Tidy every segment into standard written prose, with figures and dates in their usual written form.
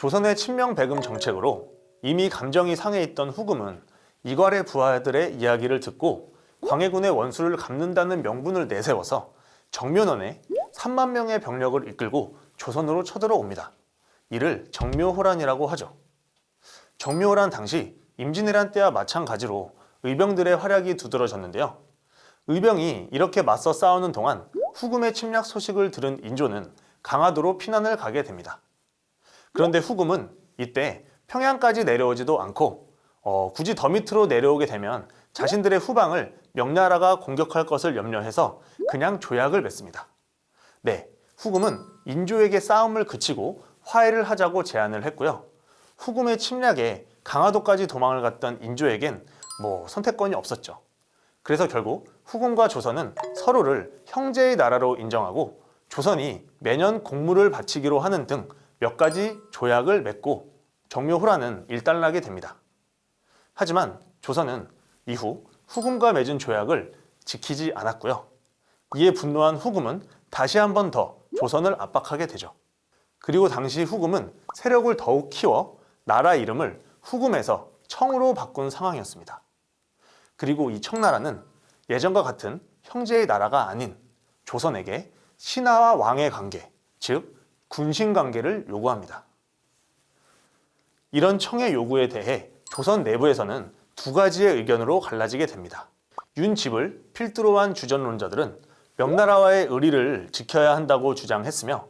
조선의 친명배금 정책으로 이미 감정이 상해 있던 후금은 이괄의 부하들의 이야기를 듣고 광해군의 원수를 갚는다는 명분을 내세워서 정묘원에 3만 명의 병력을 이끌고 조선으로 쳐들어옵니다. 이를 정묘호란이라고 하죠. 정묘호란 당시 임진왜란 때와 마찬가지로 의병들의 활약이 두드러졌는데요. 의병이 이렇게 맞서 싸우는 동안 후금의 침략 소식을 들은 인조는 강화도로 피난을 가게 됩니다. 그런데 후금은 이때 평양까지 내려오지도 않고 굳이 더 밑으로 내려오게 되면 자신들의 후방을 명나라가 공격할 것을 염려해서 그냥 조약을 맺습니다. 네, 후금은 인조에게 싸움을 그치고 화해를 하자고 제안을 했고요. 후금의 침략에 강화도까지 도망을 갔던 인조에겐 선택권이 없었죠. 그래서 결국 후금과 조선은 서로를 형제의 나라로 인정하고 조선이 매년 공물을 바치기로 하는 등 몇 가지 조약을 맺고 정묘호란은 일단락이 됩니다. 하지만 조선은 이후 후금과 맺은 조약을 지키지 않았고요. 이에 분노한 후금은 다시 한 번 더 조선을 압박하게 되죠. 그리고 당시 후금은 세력을 더욱 키워 나라 이름을 후금에서 청으로 바꾼 상황이었습니다. 그리고 이 청나라는 예전과 같은 형제의 나라가 아닌 조선에게 신하와 왕의 관계, 즉 군신 관계를 요구합니다. 이런 청의 요구에 대해 조선 내부에서는 두 가지의 의견으로 갈라지게 됩니다. 윤집을 필두로 한 주전론자들은 명나라와의 의리를 지켜야 한다고 주장했으며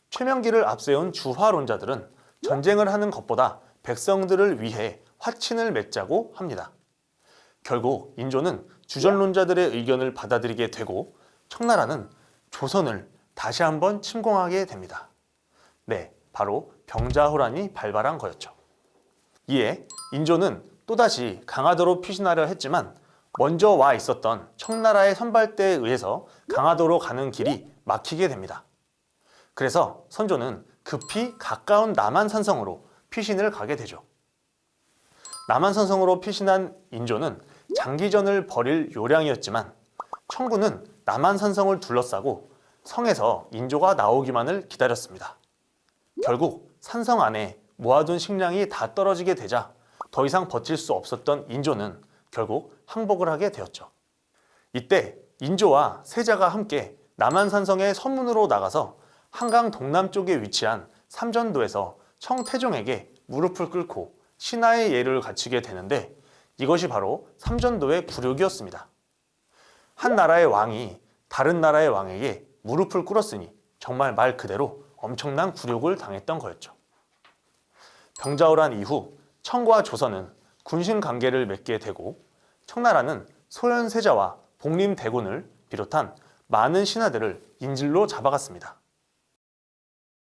최명기를 앞세운 주화론자들은 전쟁을 하는 것보다 백성들을 위해 화친을 맺자고 합니다. 결국 인조는 주전론자들의 의견을 받아들이게 되고 청나라는 조선을 다시 한번 침공하게 됩니다. 네, 바로 병자호란이 발발한 거였죠. 이에 인조는 또다시 강화도로 피신하려 했지만 먼저 와 있었던 청나라의 선발대에 의해서 강화도로 가는 길이 막히게 됩니다. 그래서 선조는 급히 가까운 남한산성으로 피신을 가게 되죠. 남한산성으로 피신한 인조는 장기전을 벌일 요량이었지만 청군은 남한산성을 둘러싸고 성에서 인조가 나오기만을 기다렸습니다. 결국 산성 안에 모아둔 식량이 다 떨어지게 되자 더 이상 버틸 수 없었던 인조는 결국 항복을 하게 되었죠. 이때 인조와 세자가 함께 남한산성의 서문으로 나가서 한강 동남쪽에 위치한 삼전도에서 청태종에게 무릎을 꿇고 신하의 예를 갖추게 되는데 이것이 바로 삼전도의 굴욕이었습니다. 한 나라의 왕이 다른 나라의 왕에게 무릎을 꿇었으니 정말 말 그대로 엄청난 굴욕을 당했던 거였죠. 병자호란 이후 청과 조선은 군신 관계를 맺게 되고 청나라는 소현세자와 복림대군을 비롯한 많은 신하들을 인질로 잡아갔습니다.